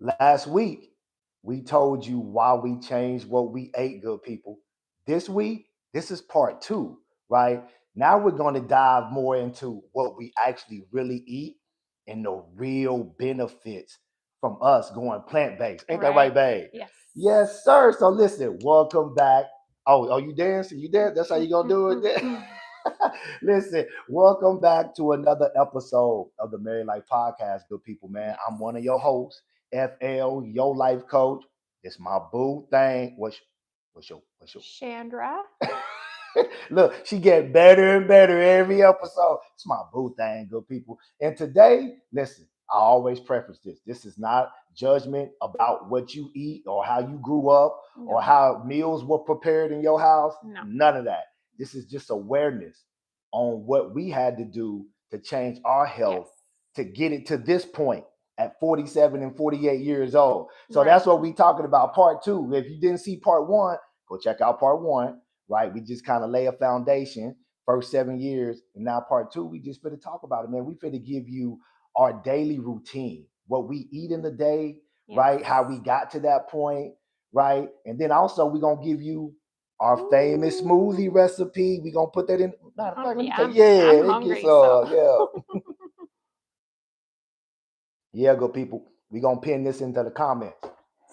Last week, we told you why we changed what we ate, good people. This week, this is part two, right? Now we're going to dive more into what we actually really eat and the real benefits from us going plant based. Ain't that right, Right. babe? Yes. Yes, sir. So listen, welcome back. Oh, you dancing? You dance? That's how you gonna do it? Listen, welcome back to another episode of the Married Life Podcast, good people, man. Yes. I'm one of your hosts, FL, your life coach. It's my boo thing. What's your Chandra. Look, she get better and better every episode. It's my boo thing, good people. And today, listen, I always preface this. This is not judgment about what you eat or how you grew up or No. how meals were prepared in your house. No. None of that. This is just awareness on what we had to do to change our Yes. health to get it to this point at 47 and 48 years old. So Right. that's what we talking about. Part two. If you didn't see part one, go check out part one. Right? We just kind of lay a foundation, first 7 years, and now part two, we just finna talk about it, man. We finna give you our daily routine, what we eat in the day, Yes. right? How we got to that point, right? And then also we're gonna give you our famous smoothie recipe. We're gonna put that in. Matter of fact, let me tell you, I'm yeah, it hungry, gets so. yeah. Yeah, good people. We're gonna pin this into the comments.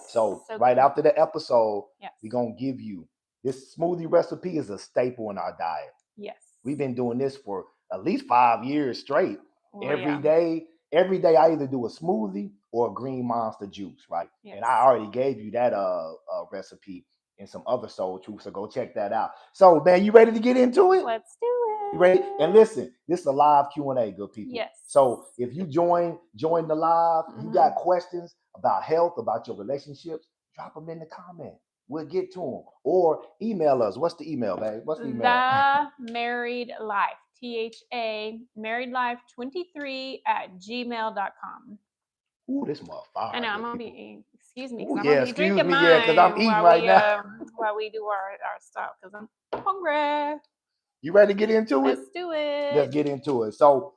So right good. after the episode, Yes. we're gonna give you this smoothie recipe is a staple in our diet. Yes. We've been doing this for at least 5 years straight. Well, Every yeah. day I either do a smoothie or a green monster juice, right? Yes. And I already gave you that recipe and some other soul truth, so go check that out. So man, you ready to get into it? Let's do it. You ready? And listen, this is a live Q&A, good people. Yes. So if you join the live, you got questions about health, about your relationships, drop them in the comment. We'll get to them. Or email us. What's the email, babe? What's the email? The Married Life. THA Married Life 23 at gmail.com. Ooh, this motherfucker. I know, I'm gonna be, excuse me, Ooh, because I'm yeah, gonna be excuse drinking me, mine yeah, because I'm eating while right we now. while we do our stuff, because I'm hungry. You ready to get into it? Let's do it. Let's get into it. So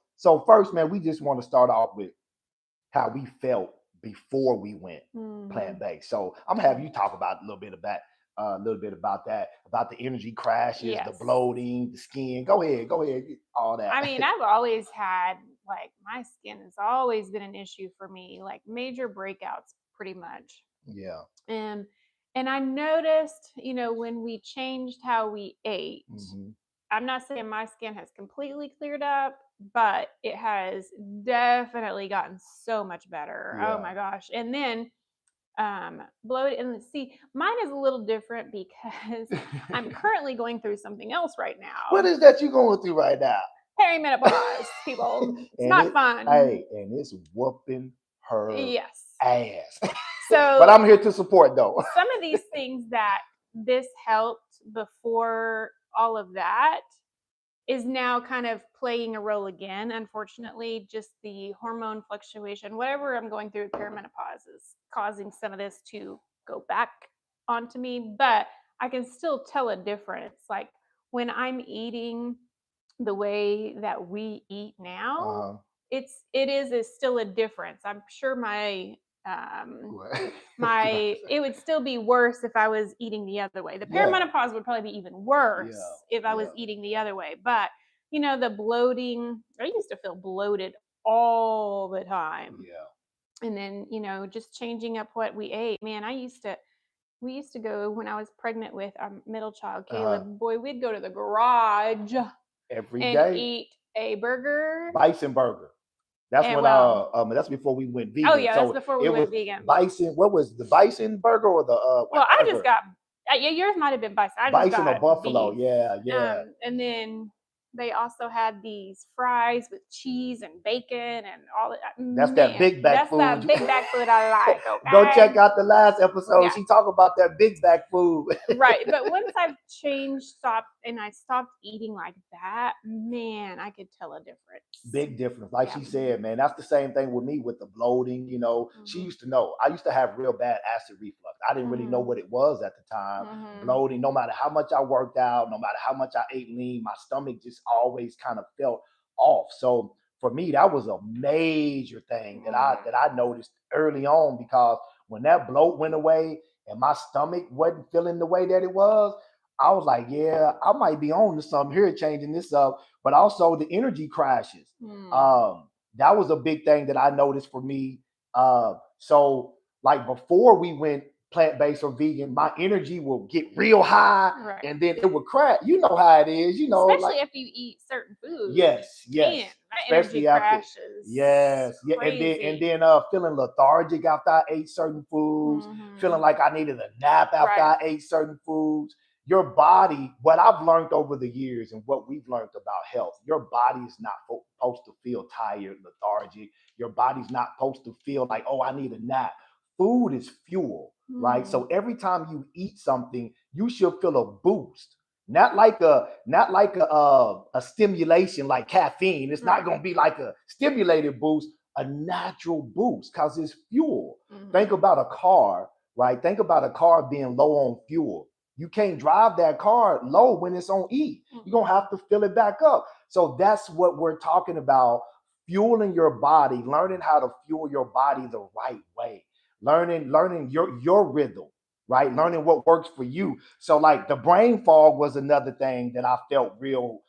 first, man, we just want to start off with how we felt before we went plant-based. So I'm gonna have you talk about a little bit about that, about the energy crashes, Yes. the bloating, the skin. Go ahead, all that. I mean, I've always had, like, my skin has always been an issue for me, like major breakouts pretty much. Yeah. And I noticed, when we changed how we ate, I'm not saying my skin has completely cleared up, but it has definitely gotten so much better. Yeah. Oh my gosh. And then bloated, and see, mine is a little different because I'm currently going through something else right now. What is that you going through right now? Perimenopause, people. It's not fun. Hey, and it's whooping her Yes. ass. So, but I'm here to support though. Some of these things that this helped before all of that is now kind of playing a role again. Unfortunately, just the hormone fluctuation, whatever I'm going through with perimenopause, is causing some of this to go back onto me. But I can still tell a difference. Like when I'm eating the way that we eat now, it is still a difference. I'm sure my it would still be worse if I was eating the other way. The perimenopause would probably be even worse if I was eating the other way. But the bloating, I used to feel bloated all the time. Yeah. And then, just changing up what we ate. Man, we used to go when I was pregnant with our middle child, Caleb. Boy, we'd go to the garage every and day. Eat a burger. Bison burger. That's when that's before we went vegan. Oh yeah, that's before we went vegan. Bison. What was the bison burger or the Well, I just got yours might have been bison. I just bison got or buffalo. Beef. Yeah. And then they also had these fries with cheese and bacon and all that. That's that big back food. That's that big back food I like. Okay? Go check out the last episode. Yeah. She talk about that big back food. Right. But once I've stopped eating like that, man, I could tell a difference. Big difference. Like she said, man, that's the same thing with me with the bloating. She used to know. I used to have real bad acid reflux. I didn't really know what it was at the time. Bloating, no matter how much I worked out, no matter how much I ate lean, my stomach just always kind of felt off. So for me, that was a major thing that I noticed early on, because when that bloat went away and my stomach wasn't feeling the way that it was, I was like, yeah, I might be on to something here, changing this up. But also the energy crashes. That was a big thing that I noticed for me. So like before we went plant-based or vegan, my energy will get real high Right. and then it would crash. You know how it is, Especially like if you eat certain foods. yes, Man, yes. my energy Especially after crashes yes, yeah, and crazy. then feeling lethargic after I ate certain foods, feeling like I needed a nap after Right. I ate certain foods. Your body, what I've learned over the years and what we've learned about health, your body is not supposed to feel tired, lethargic. Your body's not supposed to feel like, oh, I need a nap. Food is fuel, right? So every time you eat something, you should feel a boost. Not like a stimulation like caffeine. It's not Right. going to be like a stimulated boost, a natural boost, because it's fuel. Think Mhm. about a car, right? Think about a car being low on fuel. You can't drive that car low when it's on E. You're going to have to fill it back up. So that's what we're talking about, fueling your body, learning how to fuel your body the right way, learning your rhythm, right? Learning what works for you. So like the brain fog was another thing that I felt real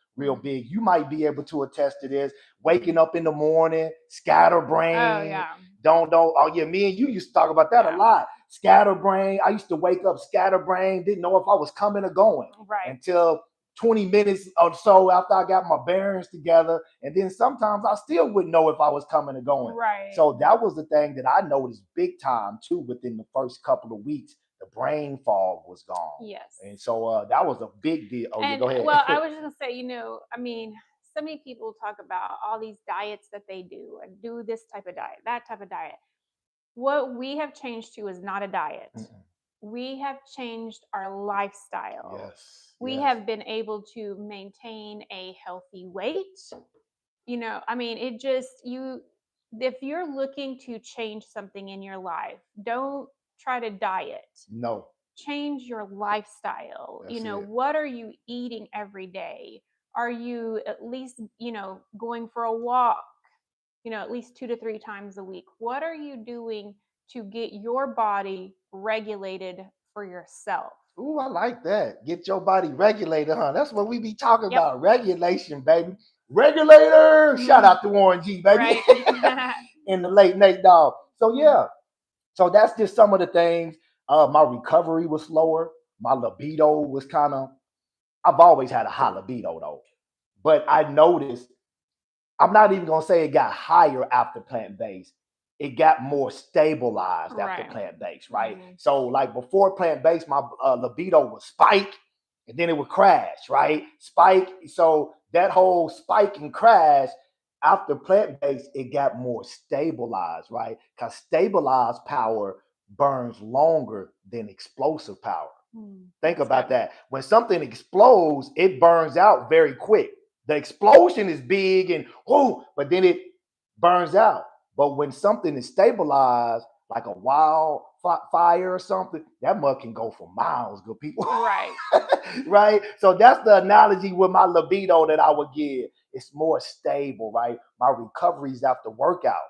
big. You might be able to attest to this. Waking up in the morning, Oh scatterbrain, yeah. don't. Oh yeah, me and you used to talk about that a Yeah. lot. Scatterbrain. I used to wake up scatterbrain, didn't know if I was coming or going Right. until 20 minutes or so after I got my bearings together. And then sometimes I still wouldn't know if I was coming or going. Right. So that was the thing that I noticed big time too within the first couple of weeks. The brain fog was gone. Yes. And so that was a big deal. Oh, yeah, And go ahead. well, I was just gonna say, I mean, so many people talk about all these diets that they do and do this type of diet, that type of diet. What we have changed to is not a diet. We have changed our lifestyle. Yes, We yes. have been able to maintain a healthy weight. I mean, it just, if you're looking to change something in your life, don't try to diet. No, Change your lifestyle. that's it. What are you eating every day? Are you at least, going for a walk, at least 2 to 3 times a week? What are you doing to get your body regulated for yourself? Ooh, I like that. Get your body regulated, huh? That's what we be talking Yep. about. Regulation, baby. Regulator. Shout out to Warren G, baby. Right. In the late Nate Dog. So Mhm. yeah. So that's just some of the things. My recovery was slower. My libido was kind of. I've always had a high libido though, but I noticed. I'm not even gonna say it got higher after plant based. It got more stabilized after Right. plant based, right? Mhm. So like before plant based, my libido would spike, and then it would crash, right? Spike. So that whole spike and crash after plant based, it got more stabilized, right? Because stabilized power burns longer than explosive power. Think That's about good. that. When something explodes, it burns out very quick. The explosion is big and oh, but then it burns out. But when something is stabilized, like a wildfire or something, that mud can go for miles, good people. Right. Right? So that's the analogy with my libido that I would give. It's more stable, right? My recoveries after workout.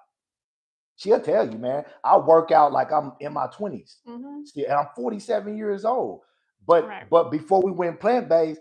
She'll tell you, man, I work out like I'm in my 20s. Mhm. Still, and I'm 47 years old. But Right. but before we went plant-based,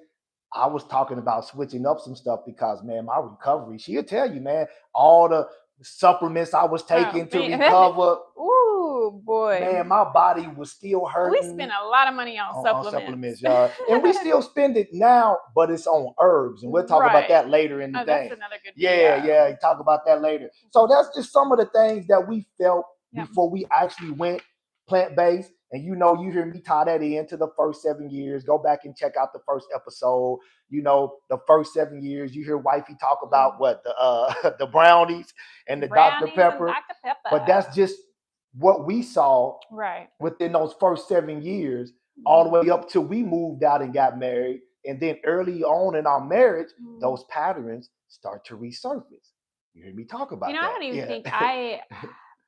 I was talking about switching up some stuff because man, my recovery, she'll tell you, man, all the supplements I was Oh, taking to man. recover, Ooh, boy. man, my body was still We hurting spend a lot of money on on supplements. supplements, y'all. And we still spend it now, but it's on herbs. And we'll talk about Right. that later in the Oh, that's thing. another good Yeah, video. yeah, talk about that later. So that's just some of the things that we felt Yep. before we actually went plant-based. And you hear me tie that into the first 7 years. Go back and check out the first episode. The first 7 years, you hear wifey talk about what the brownies and the Dr. Brownies and Pepper. Dr. Pepper. But that's just what we saw Right. within those first 7 years, all the way up till we moved out and got married. And then early on in our marriage, those patterns start to resurface. You hear me talk about I that? don't even Yeah. think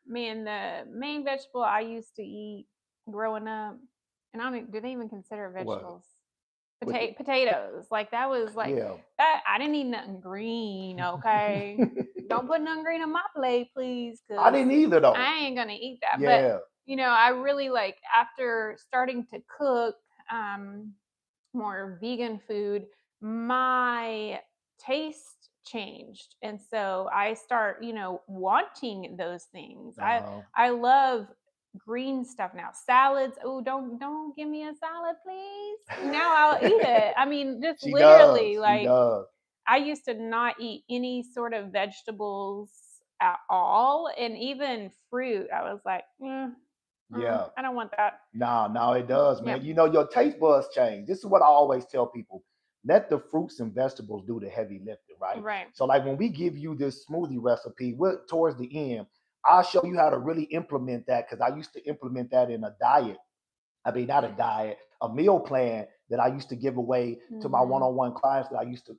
man, the main vegetable I used to eat growing up, and I don't, do they even consider What? vegetables? potatoes. Like that was like Yeah. that. I didn't eat nothing green. Okay, don't put nothing green on my plate, please, I because didn't either though. I ain't gonna eat that. But Yeah. I really like after starting to cook more vegan food, my taste changed, and so I start wanting those things. Uh-huh. I love green stuff now. Salads. Oh, don't give me a salad, please. Now I'll eat it. I mean, just She does. literally, She like does. I used to not eat any sort of vegetables at all, and even fruit. I was like, Yeah. I don't want that. No, it does, Yeah, man. Your taste buds change. This is what I always tell people. Let the fruits and vegetables do the heavy lifting, right? right. So, like when we give you this smoothie recipe, towards the end, I'll show you how to really implement that because I used to implement that in a diet. I mean, not a diet, a meal plan that I used to give away to my Mm-hmm. one-on-one clients that I used to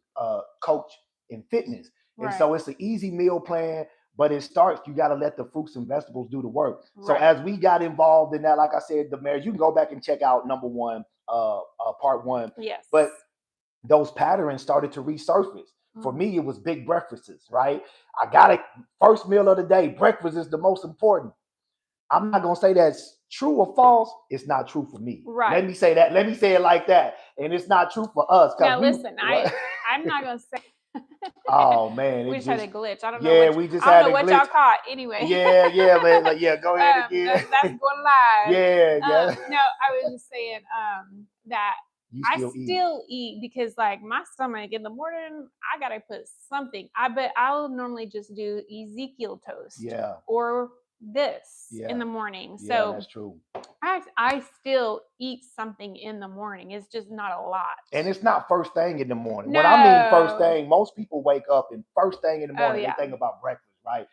coach in fitness. And Right. so it's an easy meal plan, but it starts, you got to let the fruits and vegetables do the work. So Right. as we got involved in that, like I said, the marriage, you can go back and check out number one, part one. Yes. But those patterns started to resurface. For Mm-hmm. me, it was big breakfasts, right? I got it. First meal of the day, breakfast is the most important. I'm not gonna say that's true or false. It's not true for me. Let Right. me say that. Let me say it like that. And it's not true for us because Now we. listen, What? I'm not gonna say Oh man, we it just had just. a glitch. I don't know Yeah, what we just I don't had know a what glitch. y'all caught anyway. Yeah, man. Like, yeah, go ahead again. That's going live. Yeah. No, I was just saying that You I still eat. still eat because like my stomach in the morning, I gotta put something. But I'll normally just do Ezekiel toast Yeah, or this in yeah, the morning. yeah. So That's true. I still eat something in the morning. It's just not a lot. And it's not first thing in the morning. When I mean first No. thing, most people wake up and first thing in the Oh morning they yeah. think about breakfast, right?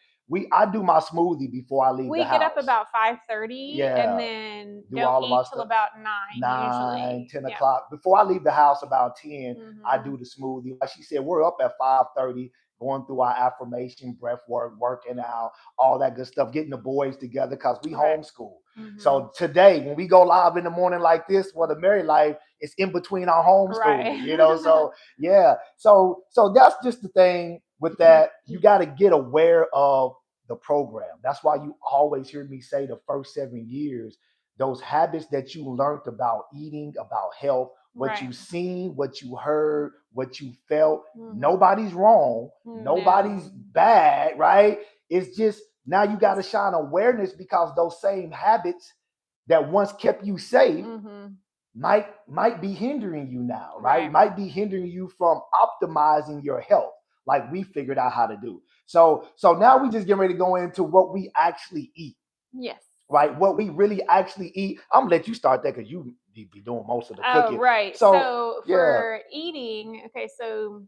I do my smoothie before I leave the We get up house. about 5:30 and Yeah, then do don't all of my eat till stuff. about 9 9, usually. 10 Yeah. o'clock. Before I leave the house about 10, I Mhm. do the smoothie. Like she said, we're up at 5:30, going through our affirmation, breath work, working out, all that good stuff, getting the boys together because we Right. homeschool. Mhm. So today, when we go live in the morning like this, for the married life, it's in between our homeschooling, Right. So yeah. So that's just the thing with that. You got to get aware of the program. That's why you always hear me say the first 7 years, those habits that you learned about eating, about health, what Right. you seen, what you heard, what you felt. Mhm. Nobody's wrong, nobody's No. bad, right? It's just now you got to It's shine awareness because those same habits that once kept you safe mhm. might be hindering you now, right? Right. Might be hindering you from optimizing your health, like we figured out how to do. So now we just get ready to go into what we actually eat, Yes. right? What we really actually eat. I'm gonna let you start that because you be doing most of the Oh, cooking. right. So So yeah. for eating, okay, so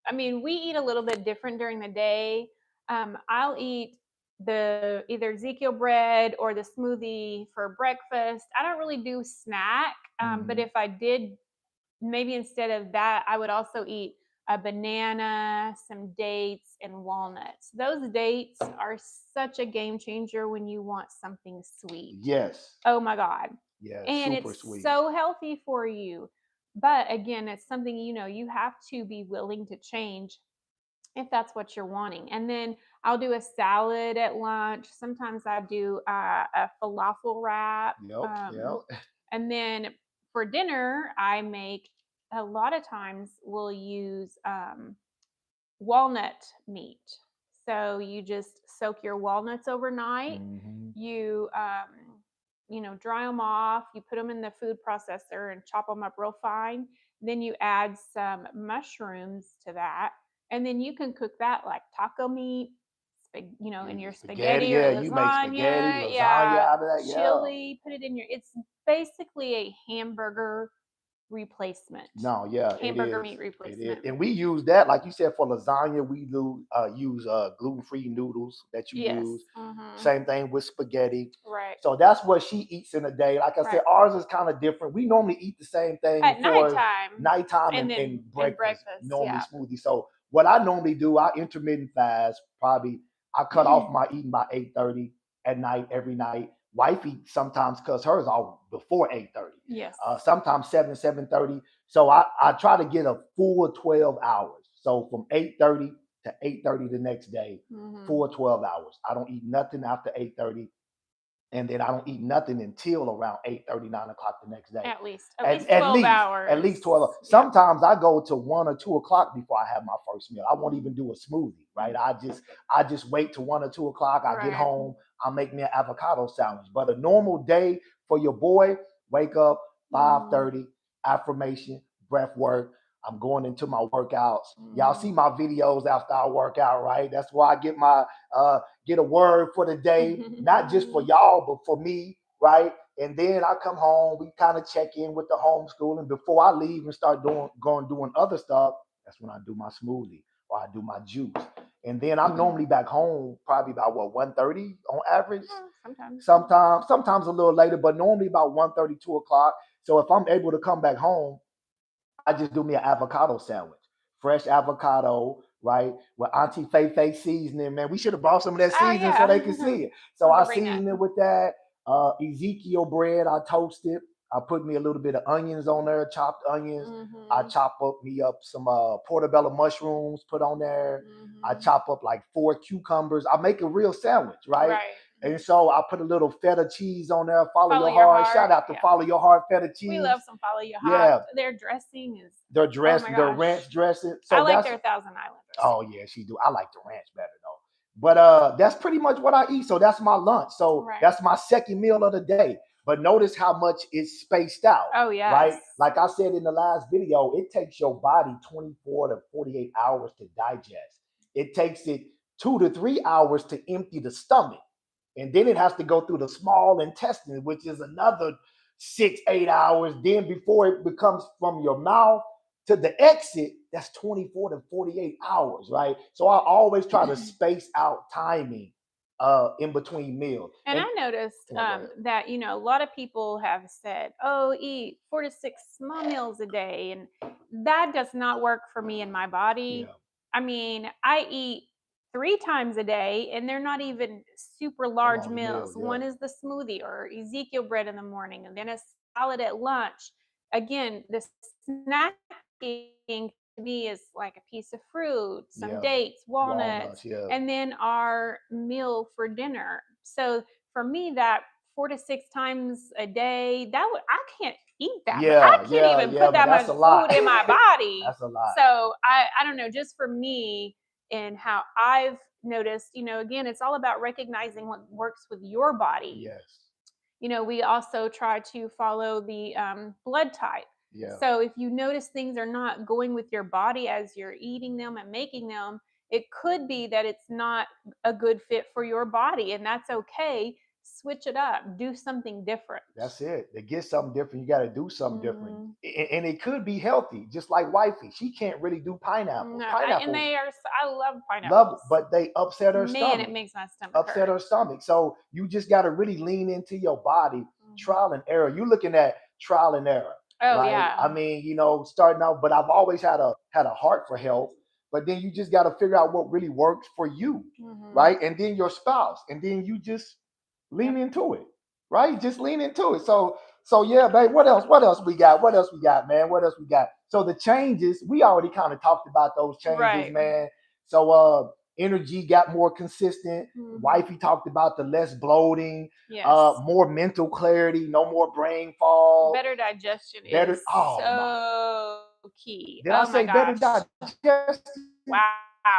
I mean, we eat a little bit different during the day. I'll eat the either Ezekiel bread or the smoothie for breakfast. I don't really do snack, but Mhm. if I did, maybe instead of that, I would also eat a banana, some dates, and walnuts. Those dates are such a game changer when you want something sweet. Yes. Oh my God. Yeah. And Super it's sweet. so healthy for you. But again, it's something, you have to be willing to change if that's what you're wanting. And then I'll do a salad at lunch. Sometimes I do a falafel wrap. Yep. Yep. And then for dinner, I make a lot of times we'll use walnut meat. So you just soak your walnuts overnight. Hmm. You dry them off. You put them in the food processor and chop them up real fine. Then you add some mushrooms to that, and then you can cook that like taco meat, in your Spaghetti. spaghetti or Yeah. You make spaghetti, lasagna. lasagna Yeah, out of that. Yeah. chili. Put it in your. It's basically a hamburger replacement, No, yeah, it hamburger is. meat It is. replacement. And we use that, like you said, for lasagna. We do use gluten-free noodles that you Yes. use. Mm-hmm. Same thing with spaghetti. Right. So that's what she eats in a day. Like I said, Right. ours is kind of different. We normally eat the same thing At for nighttime, nighttime and and then and breakfast, breakfast. normally Yeah. smoothie. So what I normally do, I intermittent fast. Probably I cut off my eating by 8:30 at night every night. Wifey sometimes cuts hers off before 8:30. Yes. Sometimes 7, 7:30. So I try to get a full 12 hours. So from 8:30 to 8:30 the next day, full 12 hours. I don't eat nothing after 8:30. And then I don't eat nothing until around 8:30, 9 o'clock the next day. At least At 12 least, hours. at least 12. Yeah. Sometimes I go to 1 or 2 o'clock before I have my first meal. I won't even do a smoothie, right? I just wait till 1 or 2 o'clock. I get Right. home, I make me an avocado sandwich. But a normal day for your boy, wake up 5:30, affirmation, breath work. I'm going into my workouts. Y'all see my videos after I work out, right? That's where I get my get a word for the day, not just for y'all, but for me, right? And then I come home, we kind of check in with the homeschooling. Before I leave and start doing other stuff, that's when I do my smoothie or I do my juice. And then I'm normally back home probably about 1:30 on average. Sometimes a little later, but normally about 1:30, 2 o'clock. So if I'm able to come back home, I just do me an avocado sandwich, fresh avocado, right? With Auntie Faye seasoning, man. We should have brought some of that seasoning so they can see it. So I season it with that. Ezekiel bread, I toast it. I put me a little bit of onions on there, chopped onions. I chop up some portobello mushrooms, put on there. I chop up like 4 cucumbers. I make a real sandwich, right? And so I put a little feta cheese on there. Follow your heart. Shout out to Follow Your Heart feta cheese. We love some Follow Your Heart. Yeah. Their dressing is their ranch dressing. So I like their Thousand Island dressing. Oh yeah, she do. I like the ranch better though. But that's pretty much what I eat. So that's my lunch. So that's my second meal of the day. But notice how much it's spaced out. Oh yeah. Right? Like I said in the last video, it takes your body 24 to 48 hours to digest. It takes it 2 to 3 hours to empty the stomach. And then it has to go through the small intestine, which is another 6-8 hours. Then before it becomes from your mouth to the exit, that's 24 to 48 hours, right? So I always try to space out timing in between meals. And I noticed that, a lot of people have said, oh, eat 4 to 6 small meals a day. And that does not work for me and my body. Yeah. I mean, I eat 3 times a day, and they're not even super large meals. Yeah. One is the smoothie or Ezekiel bread in the morning, and then a salad at lunch. Again, the snacking to me is like a piece of fruit, some dates, walnuts, and then our meal for dinner. So for me, that 4 to 6 times a day, I can't eat that. Yeah, I can't even put that much food in my body. That's a lot. So I don't know, just for me and how I've noticed, again, it's all about recognizing what works with your body. Yes. We also try to follow the blood type. Yeah. So if you notice things are not going with your body as you're eating them and making them, it could be that it's not a good fit for your body, and that's okay. Switch it up, do something different. That's it. To get something different, you got to do something different. And it could be healthy, just like wifey. She can't really do pineapples. No, and I love pineapples. But they upset her stomach. Man, it makes my stomach upset her stomach. So you just got to really lean into your body. Trial and error. You're looking at trial and error. Oh, right? yeah. I mean, starting out, but I've always had a heart for health. But then you just got to figure out what really works for you, right? And then your spouse, and then you just lean into it, right? Just lean into it. So yeah, babe. What else we got? Man? What else we got? So the changes, we already kind of talked about those changes, man. So energy got more consistent. Wifey talked about the less bloating, more mental clarity, no more brain fog. Better digestion is so key. Did I say better digestion? Wow.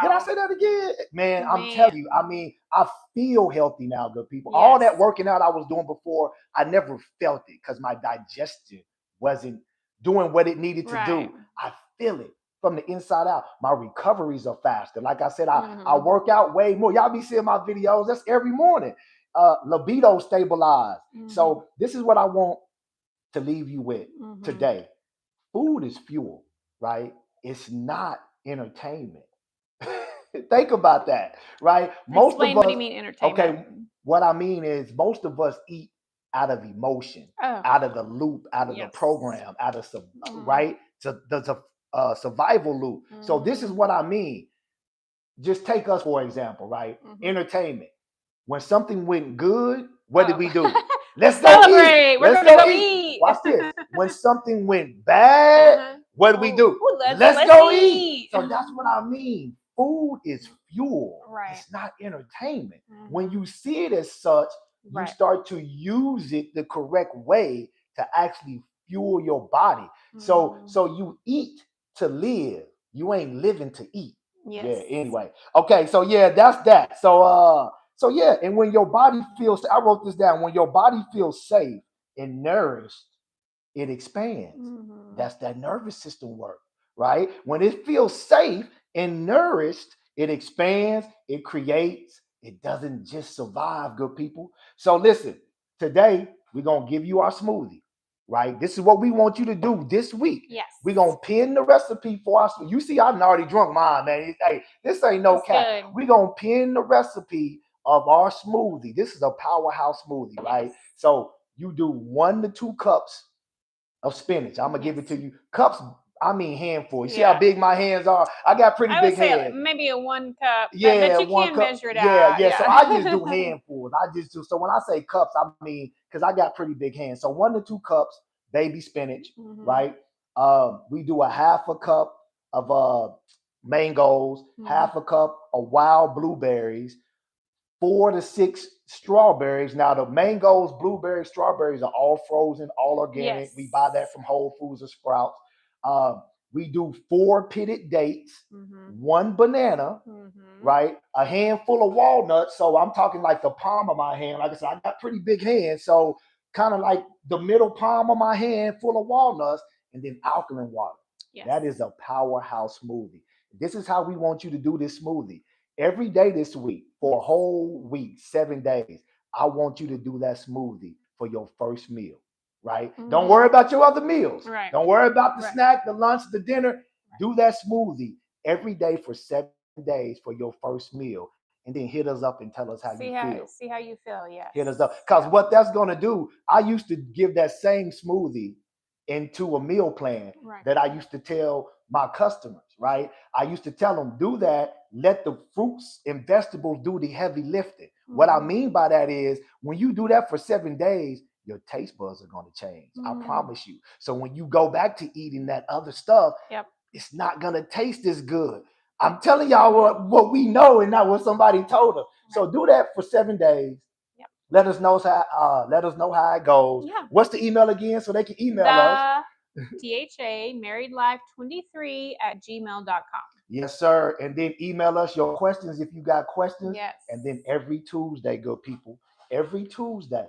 Did I say that again? Man, I'm telling you, I mean, I feel healthy now, good people. Yes. All that working out I was doing before, I never felt it because my digestion wasn't doing what it needed to do. I feel it from the inside out. My recoveries are faster. Like I said, I work out way more. Y'all be seeing my videos. That's every morning. Libido stabilized. So this is what I want to leave you with today. Food is fuel, right? It's not entertainment. Think about that, right? Explain what do you mean entertainment? Okay, what I mean is most of us eat out of emotion, out of the loop, out of the program, out of right? So there's a survival loop. So this is what I mean. Just take us for example, right? Entertainment. When something went good, what did we do? Let's celebrate. Go eat. We're gonna go eat. Watch this. When something went bad, What do we do? Let's go eat. So that's what I mean. Food is fuel. Right. It's not entertainment. When you see it as such, you start to use it the correct way to actually fuel your body. So you eat to live. You ain't living to eat. Yes. Yeah, anyway. Okay, so yeah, that's that. So yeah, and when your body feels, I wrote this down, when your body feels safe and nourished, it expands. That's that nervous system work, right? When it feels safe and nourished, it expands, it creates, it doesn't just survive, good people. So listen, today we're going to give you our smoothie, right? This is what we want you to do this week. Yes. We're going to pin the recipe for us. You see, I already drunk mine, man. Hey, this ain't no cap. We're going to pin the recipe of our smoothie. This is a powerhouse smoothie, right? Yes. So you do 1 to 2 cups of spinach. I'm gonna give it to you. Cups, I mean handful. You see how big my hands are? I got pretty big hands. Maybe a 1 cup. Yeah, but you 1 can cup. measure it out. Yeah. So I just do handfuls. I just do. So when I say cups, I mean because I got pretty big hands. So 1 to 2 cups baby spinach, right? We do a half a cup of mangoes, half a cup of wild blueberries, 4 to 6 strawberries. Now the mangoes, blueberries, strawberries are all frozen, all organic. Yes. We buy that from Whole Foods or Sprouts. We do 4 pitted dates, 1 banana, right? A handful of walnuts. So I'm talking like the palm of my hand. Like I said, I got pretty big hands. So kind of like the middle palm of my hand full of walnuts, and then alkaline water. Yes. That is a powerhouse smoothie. This is how we want you to do this smoothie. Every day this week, for a whole week, 7 days, I want you to do that smoothie for your first meal, right? Don't worry about your other meals. Right. Don't worry about the snack, the lunch, the dinner. Right. Do that smoothie every day for 7 days for your first meal. And then hit us up and tell us how you feel. See how you feel, yes. Hit us up. Because what that's going to do, I used to give that same smoothie into a meal plan that I used to tell my customers, right? I used to tell them, do that, let the fruits and vegetables do the heavy lifting. What I mean by that is when you do that for 7 days, your taste buds are going to change. I promise you. So when you go back to eating that other stuff, it's not going to taste as good. I'm telling y'all what we know and not what somebody told us. So do that for 7 days. Let us know how it goes. Yeah. What's the email again so they can email us? THA marriedlife23@gmail.com. Yes, sir. And then email us your questions if you got questions. Yes. And then every Tuesday, good people. Every Tuesday.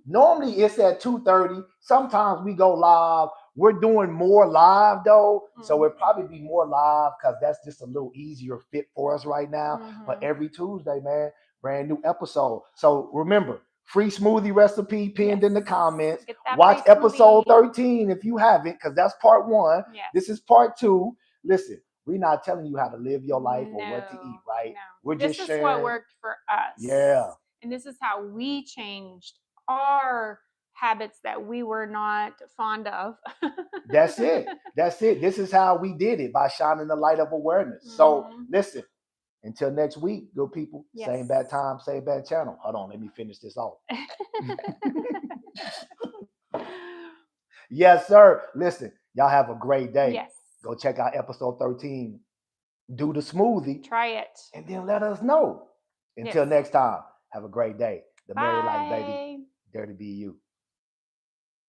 Normally it's at 2:30. Sometimes we go live. We're doing more live though. So it'll probably be more live because that's just a little easier fit for us right now. But every Tuesday, man, brand new episode. So remember, free smoothie recipe pinned in the comments. Watch episode 13 if you haven't, because that's part 1. Yes. This is part 2. Listen, we're not telling you how to live your life or what to eat, right? No. We're just sharing. This is what worked for us. Yeah. And this is how we changed our habits that we were not fond of. That's it. This is how we did it, by shining the light of awareness. So listen, until next week, good people. Yes. Same bad time, same bad channel. Hold on, let me finish this off. Yes, sir. Listen, y'all have a great day. Yes. Go check out episode 13. Do the smoothie. Try it. And then let us know. Until next time, have a great day. The Married Life, baby. Dare to be you.